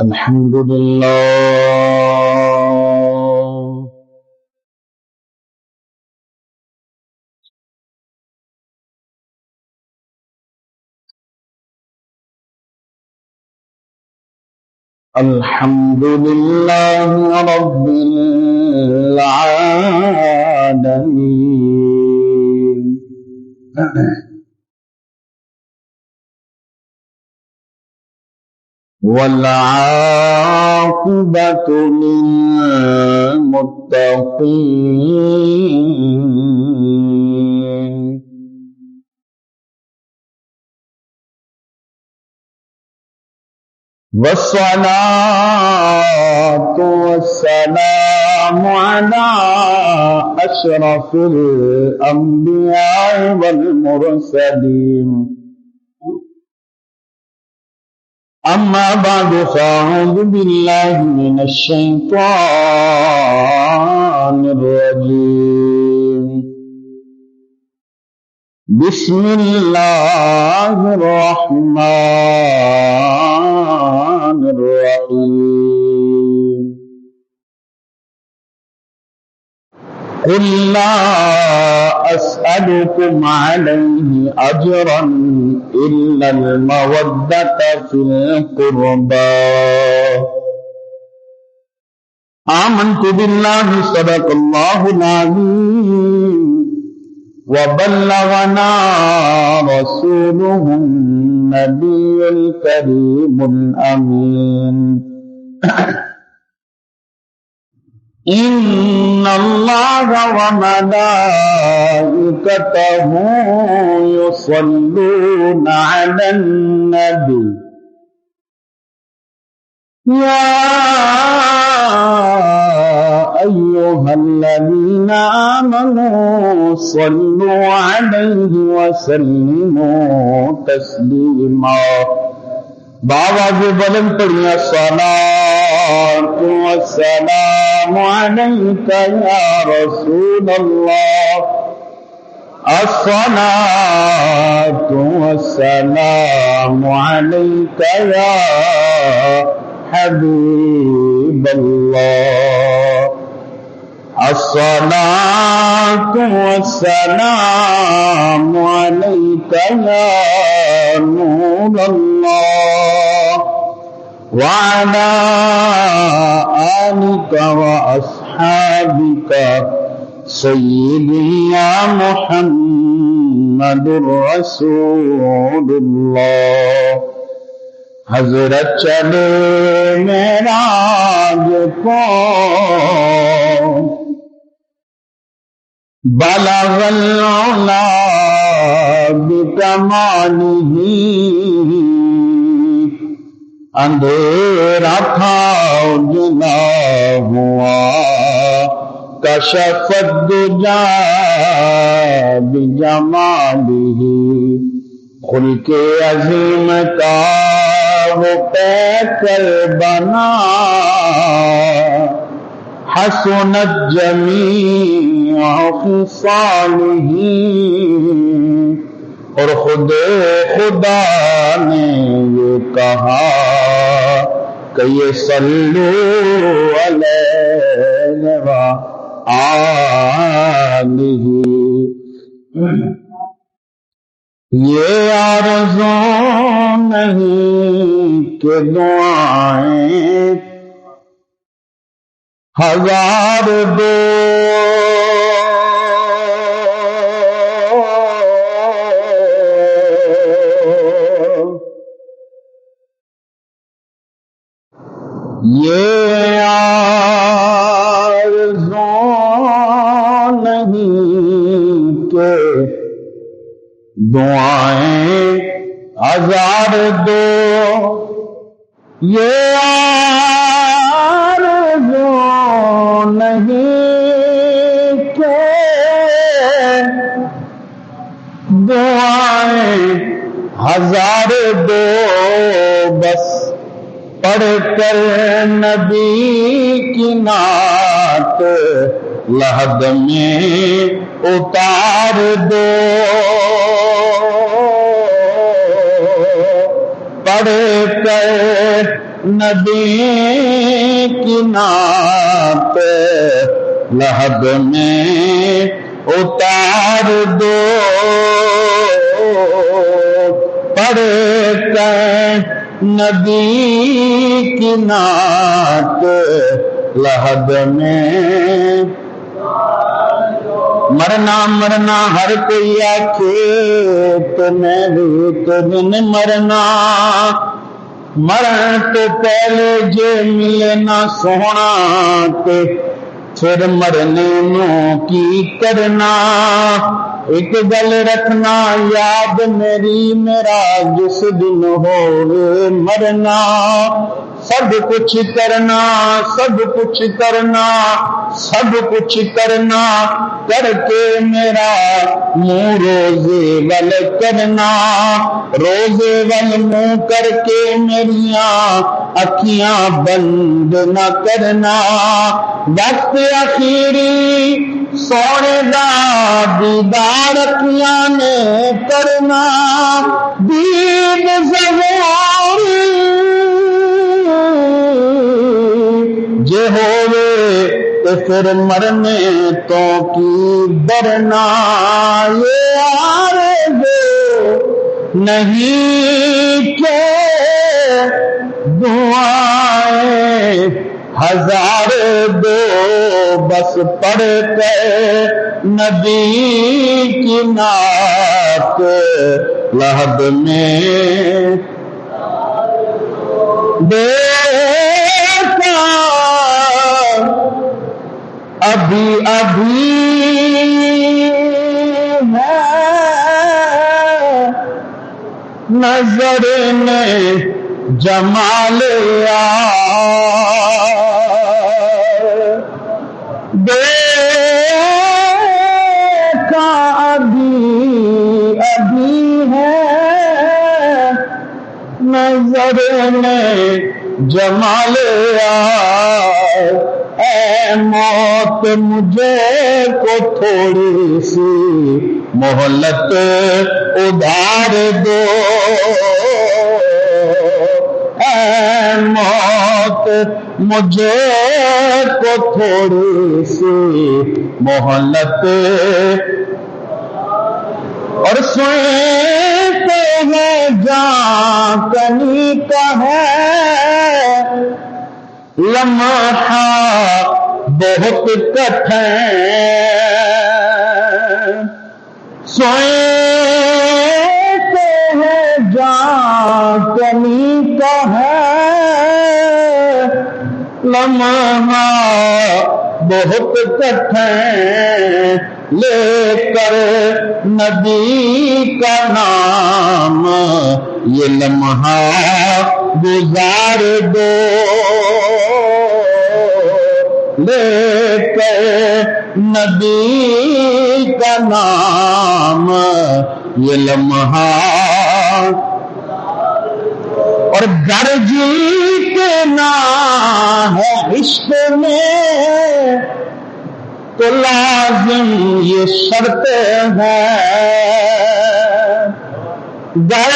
الحمد لله الحمد لله رب العالمين والعاقبة للمتقين والصلاة والسلام على أشرف الأنبياء والمرسلين أما بعد فأعوذ بالله من الشيطان الرجيم بسم الله الرحمن الرحيم قل لا أسألكم عليه أجرا إلا المودة في القربى آمنت بالله صدق الله العظيم وبلغنا رسوله النبي الكريم الأمين إن الله وملائكته يصلون على النبي يا أيها الذين آمنوا صلوا عليه وسلموا تسليما بآواز بلند پڑھیے الصلاة والسلام عليك يا رسول الله الصلاة والسلام عليك يا حبيب الله الصلاة والسلام عليك يا نور الله وعلى آلك وأصحابك سيدي يا محمد رسول الله حضرت چلے معراج کو بلغ العلا بکمالہ اندھیرا تھا اجلا ہوا کشف الدجا بجمالہ خلق عظیم کا وہ پیکر بنا حسنت جمیع خصالہ اور خود خدا نے یہ کہا کہ یہ صلو علیہ وآلہ یہ آرزو نہیں کہ دعائیں ہزار دو یہ آرزو نہیں کہ دعائیں ہزار دو یہ آرزو نہیں کہ دعائیں ہزار دو بس پڑھ کر نبی کی نعت لحد میں اتار دو پڑھ کر نبی کی نعت لحد میں اتار دو، پڑھ کر نبی کی نعت لحد میں مرنا مرنا ہر کوئی آکھے تو میں بھی تو دن مرنا، مرن تو پہلے جے ملے نہ سونا تے پھر مرنے نو کی کرنا۔ ایک گل رکھنا یاد میری میرا جس دن ہوئے مرنا، سب کچھ کرنا سب کچھ کرنا سب کچھ کرنا کر کے میرا منہ روزے ول کرنا، روزے ول منہ کر کے میریاں اکھیاں بند نہ کرنا، وقت اخیری سونے دا دیدار اکھیاں نے کرنا، دید ظہور جے ہوئے تو پھر مرنے تو کی ڈرنا، یہ آرزو نہیں کہ دعائیں ہزار دو، بس پڑھ کر نبی کی نعت لحد میں دیکھا ابھی ابھی ہے نظر نے جمال دیکھا ابھی ابھی ہے نظر نے جمال اے موت مجھے کو تھوڑی سی مہلت ادھار دو، اے موت مجھے کو تھوڑی سی مہلت، اور سنتے ہیں جان کنی کا ہے لمحہ بہت کٹھن، سوتے ہیں جان کنی کا ہے لمحہ بہت کٹھن، لے کر نبی کا نام یہ لمحہ گزار دو، لے کر نبی کا نام یہ لمحہ، اور گر جیتنا ہے عشق میں تو لازم یہ شرط ہے، گر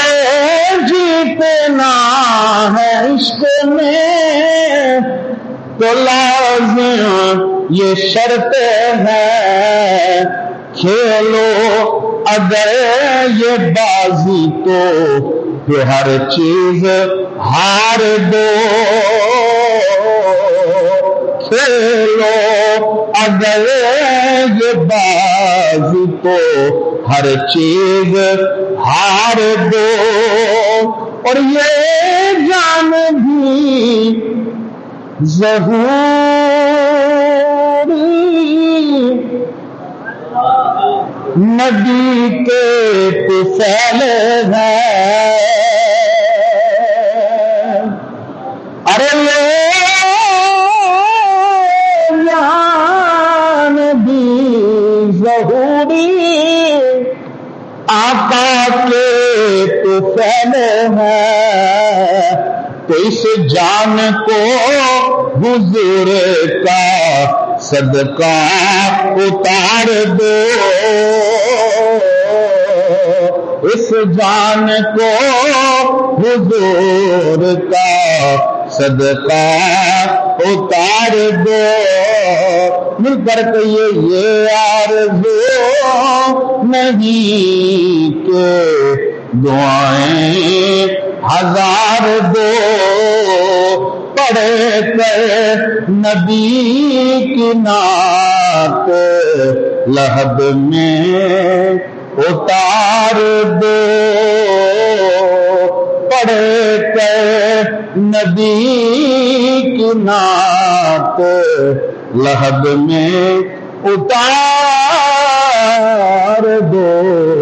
جیتنا ہے عشق میں تو لازم یہ شرط ہے، کھیلو اگر یہ بازی تو ہر چیز ہار دو، کھیلو اگر یہ بازی تو ہر چیز ہار دو، اور یہ جان بھی ظہوری نبی کے طفیل ہے، ارے جان بھی ظہوری آقا کے طفیل ہے، تو اس جان کو حضور کا صدقہ اتار دو، اس جان کو حضور کا صدقہ اتار دو، مل کر کہیے یہ آرزو نہیں کہ دعائیں ہزار دو، پڑھ کر نبی کی نعت لحد میں اتار دو، پڑھ کر نبی کی نعت لحد میں اتار دو۔